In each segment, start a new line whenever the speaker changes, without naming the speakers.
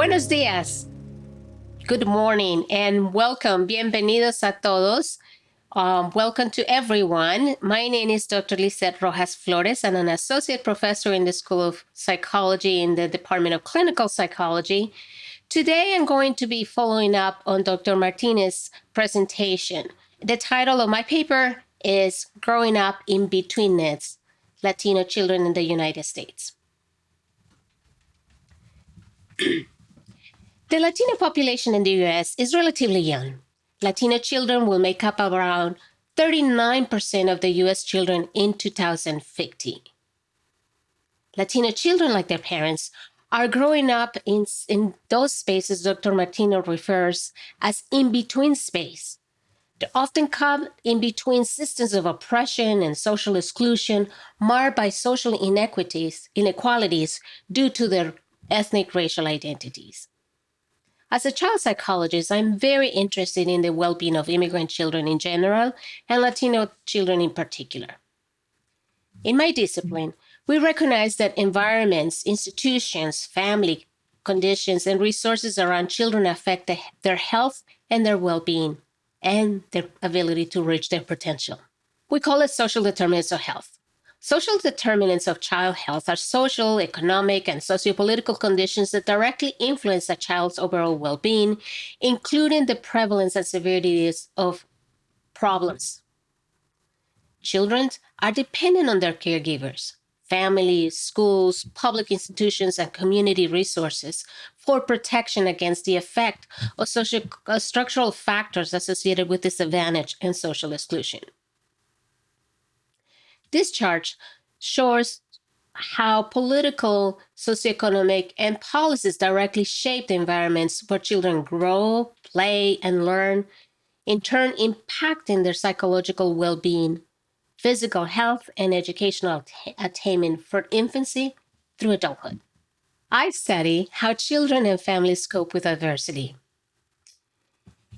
Buenos días. Good morning and welcome. Bienvenidos a todos. Welcome to everyone. My name is Dr. Lisseth Rojas-Flores. I'm an associate professor in the School of Psychology in the Department of Clinical Psychology. Today, I'm going to be following up on Dr. Martinez's presentation. The title of my paper is Growing Up In-Betweenness, Latino Children in the United States. The Latino population in the U.S. is relatively young. Latino children will make up around 39% of the U.S. children in 2050. Latino children, like their parents, are growing up in those spaces Dr. Martinez refers as in-between space. They often come in between systems of oppression and social exclusion marred by social inequalities due to their ethnic racial identities. As a child psychologist, I'm very interested in the well-being of immigrant children in general and Latino children in particular. In my discipline, we recognize that environments, institutions, family conditions, and resources around children affect their health and their well-being and their ability to reach their potential. We call it social determinants of health. Social determinants of child health are social, economic, and sociopolitical conditions that directly influence a child's overall well-being, including the prevalence and severities of problems. Children are dependent on their caregivers, families, schools, public institutions, and community resources for protection against the effect of structural factors associated with disadvantage and social exclusion. This chart shows how political, socioeconomic, and policies directly shape the environments where children grow, play, and learn, in turn impacting their psychological well-being, physical health, and educational attainment from infancy through adulthood. I study how children and families cope with adversity.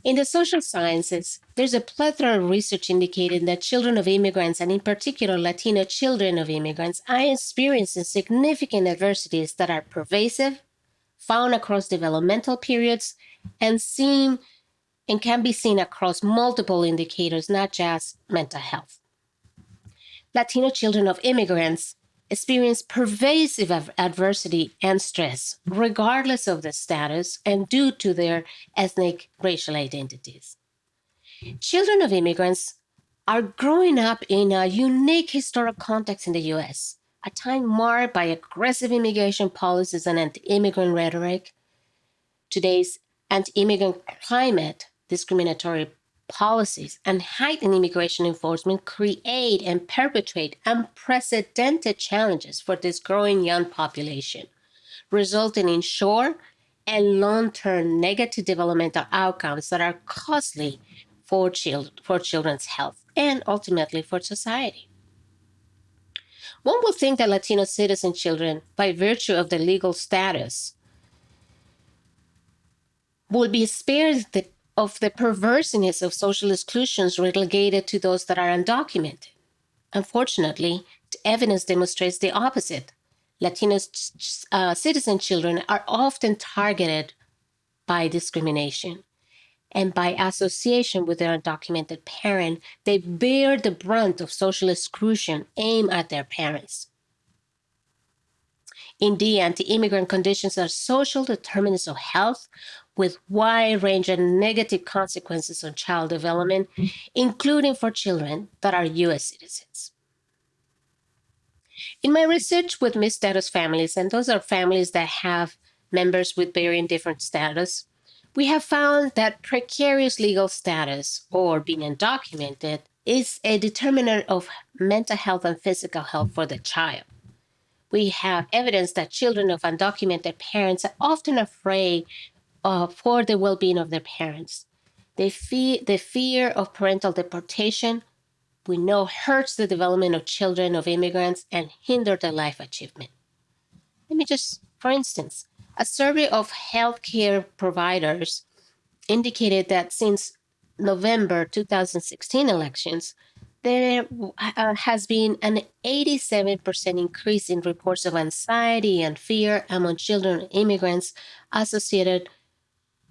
In the social sciences, there's a plethora of research indicating that children of immigrants, and in particular Latino children of immigrants, are experiencing significant adversities that are pervasive, found across developmental periods, and can be seen across multiple indicators, not just mental health. Latino children of immigrants experience pervasive adversity and stress, regardless of their status and due to their ethnic racial identities. Children of immigrants are growing up in a unique historical context in the U.S., a time marked by aggressive immigration policies and anti-immigrant rhetoric. Today's anti-immigrant climate, discriminatory policies, and heightened immigration enforcement create and perpetuate unprecedented challenges for this growing young population, resulting in short and long-term negative developmental outcomes that are costly for children's health and ultimately for society. One would think that Latino citizen children, by virtue of their legal status, will be spared of the perverseness of social exclusions relegated to those that are undocumented. Unfortunately, the evidence demonstrates the opposite. Latino citizen children are often targeted by discrimination, and by association with their undocumented parent, they bear the brunt of social exclusion aimed at their parents. Indeed, anti-immigrant conditions are social determinants of health with wide range of negative consequences on child development, including for children that are U.S. citizens. In my research with mixed status families, and those are families that have members with varying different status, we have found that precarious legal status or being undocumented is a determinant of mental health and physical health for the child. We have evidence that children of undocumented parents are often afraid for the well-being of their parents. The fear of parental deportation, we know, hurts the development of children of immigrants and hinder their life achievement. Let me just, for instance, a survey of healthcare providers indicated that since November 2016 elections, There has been an 87% increase in reports of anxiety and fear among children of immigrants associated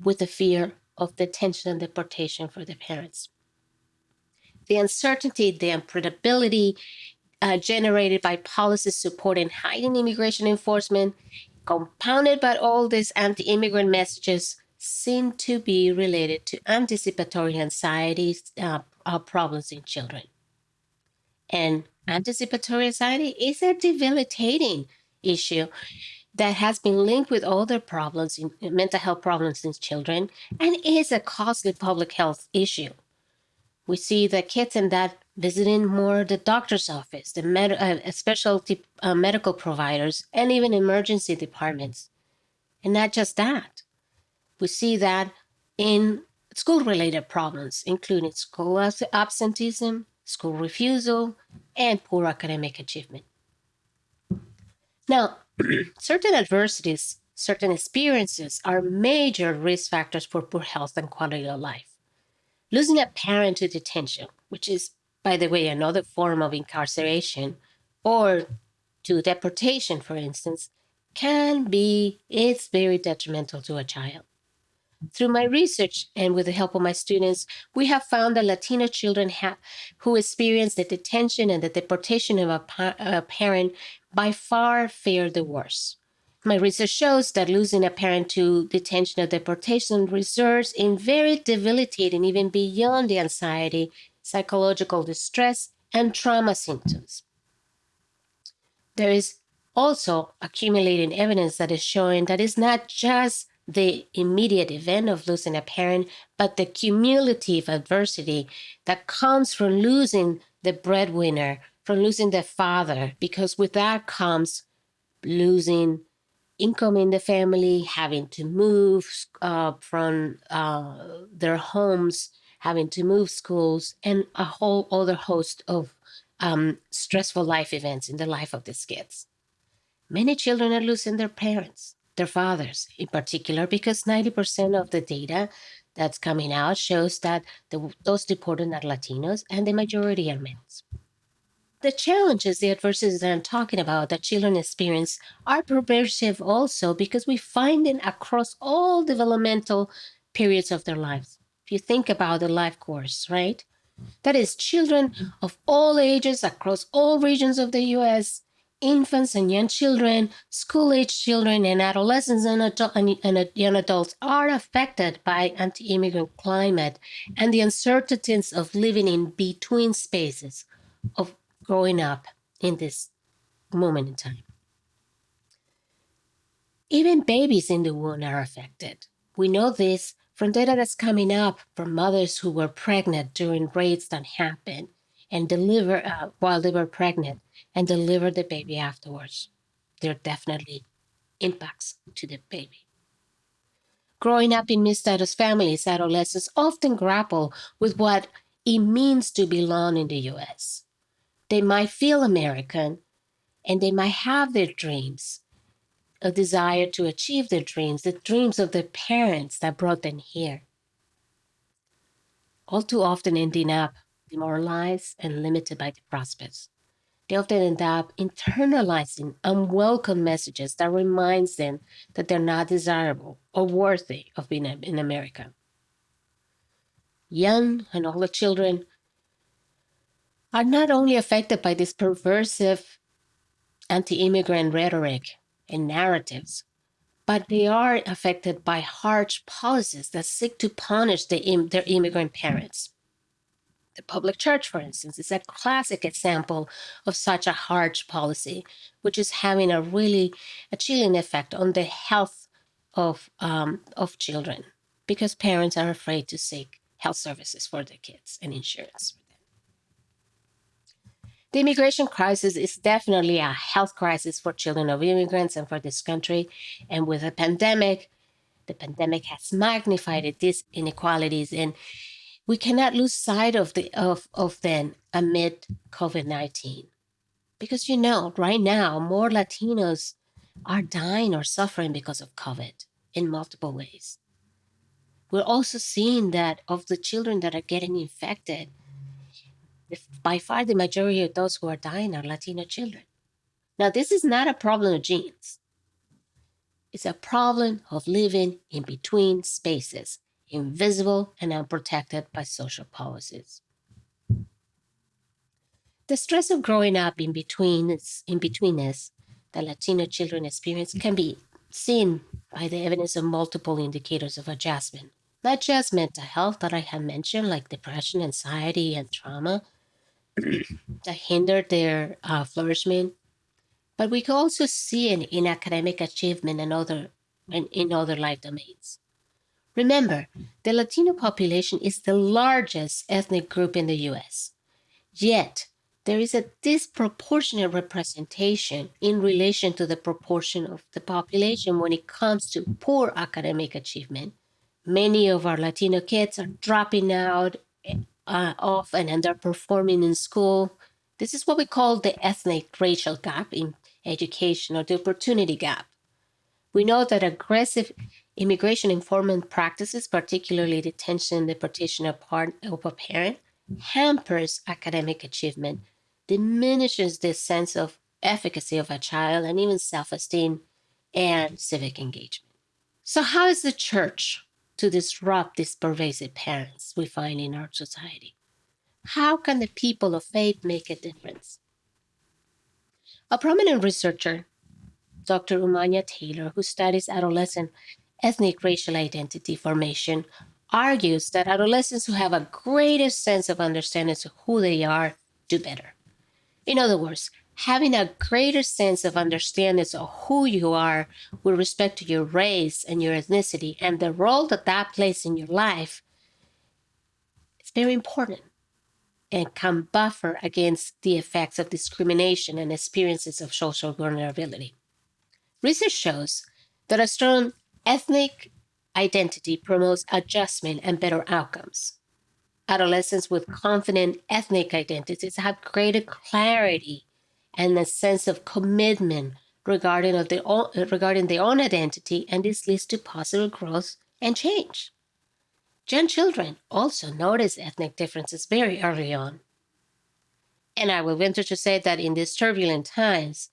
with the fear of detention and deportation for their parents. The uncertainty, the unpredictability generated by policies supporting hiding immigration enforcement, compounded by all these anti immigrant messages, seem to be related to anticipatory anxiety problems in children. And anticipatory anxiety is a debilitating issue that has been linked with other problems in mental health problems in children and is a costly public health issue. We see the kids in that visiting more the doctor's office, the specialty medical providers, and even emergency departments. And not just that, we see that in school-related problems, including school absenteeism, school refusal, and poor academic achievement. Now, certain adversities, certain experiences are major risk factors for poor health and quality of life. Losing a parent to detention, which is, by the way, another form of incarceration, or to deportation, for instance, it's very detrimental to a child. Through my research and with the help of my students, we have found that Latino children who experience the detention and the deportation of a parent by far fare the worst. My research shows that losing a parent to detention or deportation results in very debilitating, even beyond the anxiety, psychological distress, and trauma symptoms. There is also accumulating evidence that is showing that it's not just the immediate event of losing a parent, but the cumulative adversity that comes from losing the breadwinner, from losing the father, because with that comes losing income in the family, having to move from their homes, having to move schools, and a whole other host of stressful life events in the life of these kids. Many children are losing their parents, their fathers in particular, because 90% of the data that's coming out shows that those deported are Latinos and the majority are males. The challenges, the adversities that I'm talking about that children experience are pervasive also because we find it across all developmental periods of their lives. If you think about the life course, right? That is, children of all ages across all regions of the US, infants and young children, school age children, and adolescents and young adults are affected by anti immigrant climate and the uncertainties of living in between spaces, of growing up in this moment in time. Even babies in the womb are affected. We know this from data that's coming up from mothers who were pregnant during rapes that happened and deliver while they were pregnant and deliver the baby afterwards. There are definitely impacts to the baby. Growing up in misstatus families, adolescents often grapple with what it means to belong in the US. They might feel American and they might have their dreams, a desire to achieve their dreams, the dreams of their parents that brought them here. All too often ending up demoralized and limited by the prospects. They often end up internalizing unwelcome messages that reminds them that they're not desirable or worthy of being in America. Young and older children are not only affected by this perversive anti-immigrant rhetoric and narratives, but they are affected by harsh policies that seek to punish their immigrant parents. The public church, for instance, is a classic example of such a harsh policy, which is having a chilling effect on the health of children, because parents are afraid to seek health services for their kids and insurance. The immigration crisis is definitely a health crisis for children of immigrants and for this country. And with the pandemic has magnified these inequalities, and we cannot lose sight of them amid COVID-19. Because right now, more Latinos are dying or suffering because of COVID in multiple ways. We're also seeing that of the children that are getting infected, By far, the majority of those who are dying are Latino children. Now, this is not a problem of genes. It's a problem of living in between spaces, invisible and unprotected by social policies. The stress of growing up in betweenness that Latino children experience can be seen by the evidence of multiple indicators of adjustment, not just mental health that I have mentioned, like depression, anxiety, and trauma that hinder their flourishment, but we can also see it in academic achievement and in other life domains. Remember, the Latino population is the largest ethnic group in the US. Yet, there is a disproportionate representation in relation to the proportion of the population when it comes to poor academic achievement. Many of our Latino kids are dropping out off and underperforming in school. This is what we call the ethnic racial gap in education, or the opportunity gap. We know that aggressive immigration enforcement practices, particularly detention and deportation of a parent, hampers academic achievement, diminishes the sense of efficacy of a child, and even self-esteem and civic engagement. So how is the church to disrupt these pervasive patterns we find in our society? How can the people of faith make a difference? A prominent researcher, Dr. Umanya Taylor, who studies adolescent ethnic racial identity formation, argues that adolescents who have a greater sense of understanding of who they are do better. In other words, having a greater sense of understanding of who you are with respect to your race and your ethnicity and the role that that plays in your life is very important and can buffer against the effects of discrimination and experiences of social vulnerability. Research shows that a strong ethnic identity promotes adjustment and better outcomes. Adolescents with confident ethnic identities have greater clarity and a sense of commitment regarding their own identity, and this leads to positive growth and change. Young children also notice ethnic differences very early on. And I will venture to say that in these turbulent times,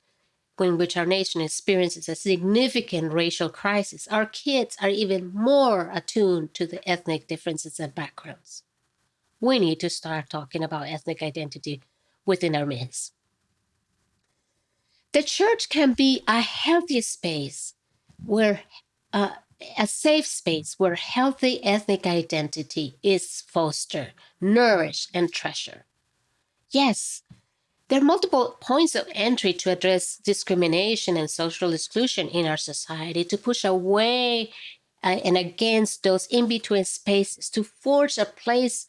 in which our nation experiences a significant racial crisis, our kids are even more attuned to the ethnic differences and backgrounds. We need to start talking about ethnic identity within our midst. The church can be a healthy space a safe space where healthy ethnic identity is fostered, nourished, and treasured. Yes, there are multiple points of entry to address discrimination and social exclusion in our society, to push away and against those in-between spaces, to forge a place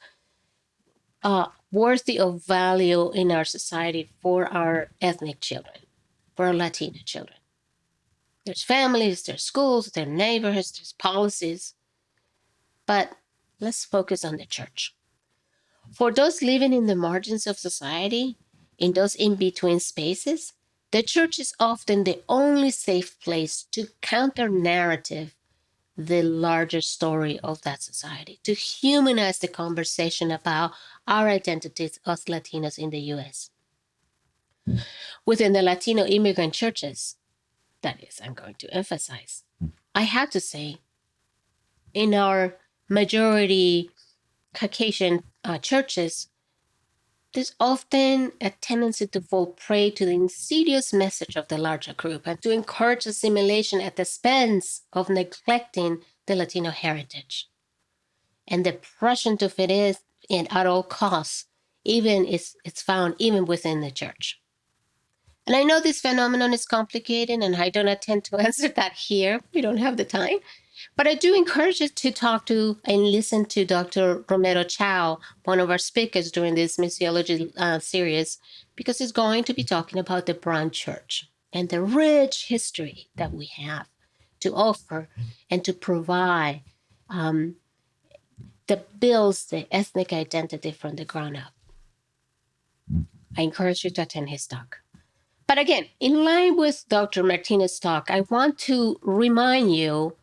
worthy of value in our society for our ethnic children, for our Latino children. There's families, there's schools, there's neighborhoods, there's policies. But let's focus on the church. For those living in the margins of society, in those in-between spaces, the church is often the only safe place to counter-narrative the larger story of that society, to humanize the conversation about our identities as Latinos in the US. Within the Latino immigrant churches, that is, I'm going to emphasize, I have to say, in our majority Caucasian churches, there's often a tendency to fall prey to the insidious message of the larger group and to encourage assimilation at the expense of neglecting the Latino heritage. And the pressure to fit in at all costs, it's found even within the church. And I know this phenomenon is complicated, and I don't intend to answer that here. We don't have the time. But I do encourage you to talk to and listen to Dr. Romero Chao, one of our speakers during this missiology series, because he's going to be talking about the Brown Church and the rich history that we have to offer and to provide that builds the ethnic identity from the ground up. I encourage you to attend his talk. But again, in line with Dr. Martinez's talk, I want to remind you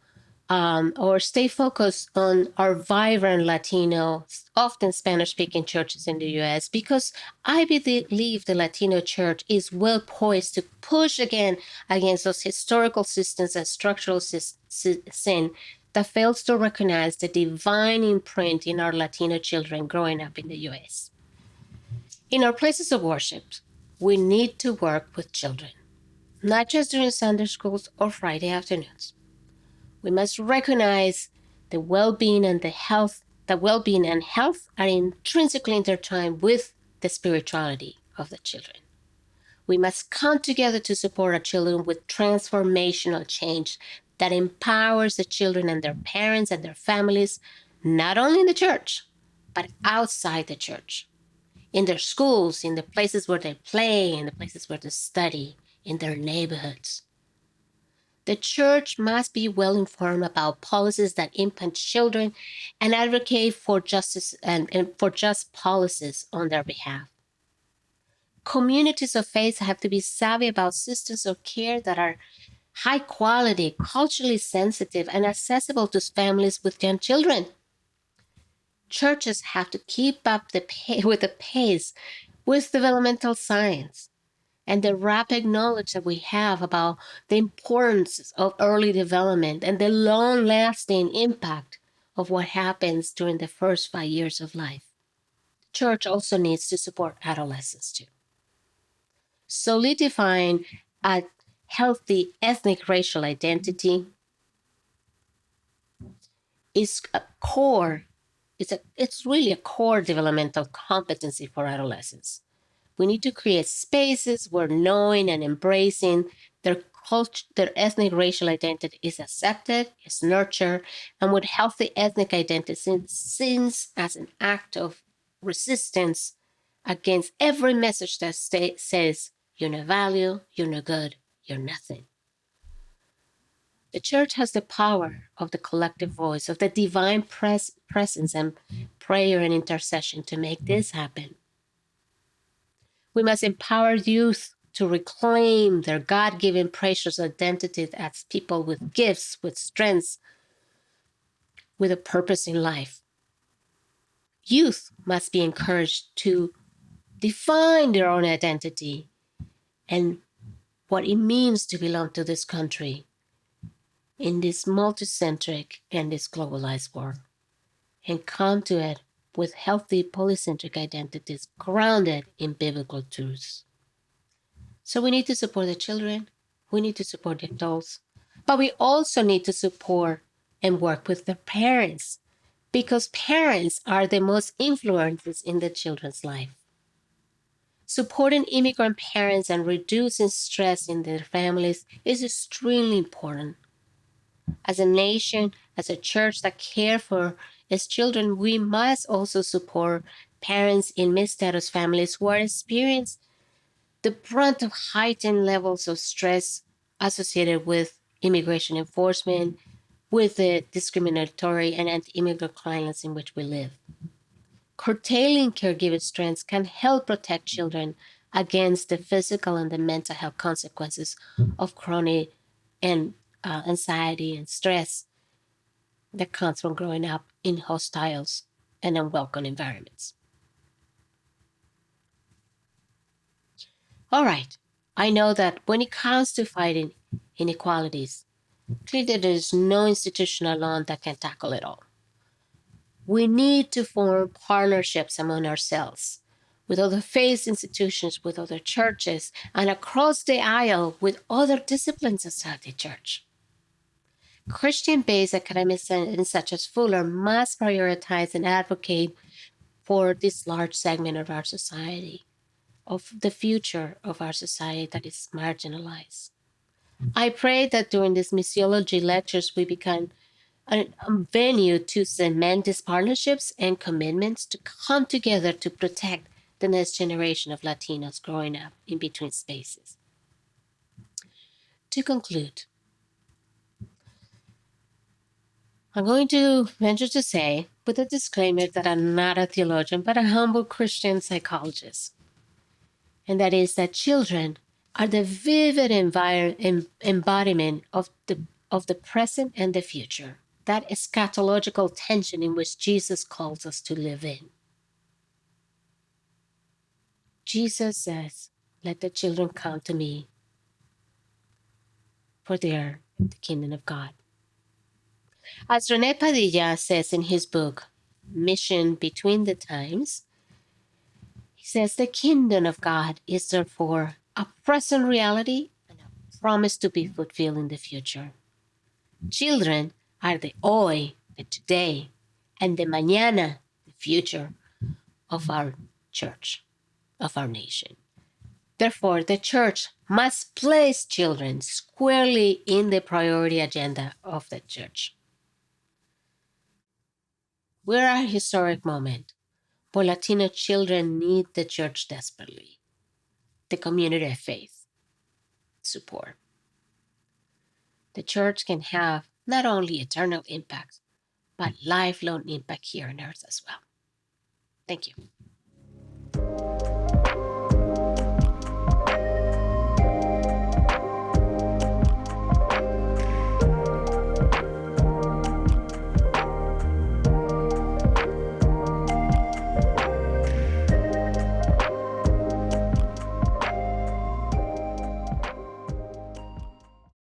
or stay focused on our vibrant Latino, often Spanish-speaking churches in the U.S., because I believe the Latino church is well poised to push again against those historical systems and structural sin that fails to recognize the divine imprint in our Latino children growing up in the U.S. In our places of worship, we need to work with children, not just during Sunday schools or Friday afternoons. We must recognize the well-being and health are intrinsically intertwined with the spirituality of the children. We must come together to support our children with transformational change that empowers the children and their parents and their families, not only in the church, but outside the church, in their schools, in the places where they play, in the places where they study, in their neighborhoods. The church must be well informed about policies that impact children and advocate for justice and for just policies on their behalf. Communities of faith have to be savvy about systems of care that are high quality, culturally sensitive, and accessible to families with young children. Churches have to keep up with the pace with developmental science and the rapid knowledge that we have about the importance of early development and the long-lasting impact of what happens during the first 5 years of life. The church also needs to support adolescents too. Solidifying a healthy ethnic racial identity is it's really a core developmental competency for adolescents. We need to create spaces where knowing and embracing their culture, their ethnic racial identity is accepted, is nurtured, and with healthy ethnic identity seen as an act of resistance against every message that says you're no value, you're no good, you're nothing. The church has the power of the collective voice, of the divine presence and prayer and intercession to make this happen. We must empower youth to reclaim their God-given precious identity as people with gifts, with strengths, with a purpose in life. Youth must be encouraged to define their own identity and what it means to belong to this country in this multicentric and this globalized world, and come to it with healthy polycentric identities grounded in biblical truths. So we need to support the children, we need to support the adults, but we also need to support and work with the parents, because parents are the most influences in the children's life. Supporting immigrant parents and reducing stress in their families is extremely important. As a nation, as a church that care for its children, we must also support parents in mixed status families who are experiencing the brunt of heightened levels of stress associated with immigration enforcement, with the discriminatory and anti-immigrant climates in which we live. Curtailing caregiving strengths can help protect children against the physical and the mental health consequences of chronic and anxiety and stress that comes from growing up in hostile and unwelcome environments. All right, I know that when it comes to fighting inequalities, clearly there is no institution alone that can tackle it all. We need to form partnerships among ourselves, with other faith institutions, with other churches, and across the aisle with other disciplines outside the church. Christian-based academics such as Fuller must prioritize and advocate for this large segment of our society, of the future of our society that is marginalized. I pray that during these missiology lectures, we become a venue to cement these partnerships and commitments to come together to protect the next generation of Latinos growing up in between spaces. To conclude, I'm going to venture to say, with a disclaimer, that I'm not a theologian, but a humble Christian psychologist. And that is that children are the vivid embodiment of the present and the future. that eschatological tension in which Jesus calls us to live in. Jesus says, "Let the children come to me, for they are the kingdom of God." As Rene Padilla says in his book, Mission Between the Times, he says, the kingdom of God is therefore a present reality and a promise to be fulfilled in the future. Children are the hoy, the today, and the mañana, the future of our church, of our nation. Therefore, the church must place children squarely in the priority agenda of the church. We're at a historic moment, but Latino children need the church desperately, the community of faith, support. The church can have not only eternal impact, but lifelong impact here on earth as well. Thank you.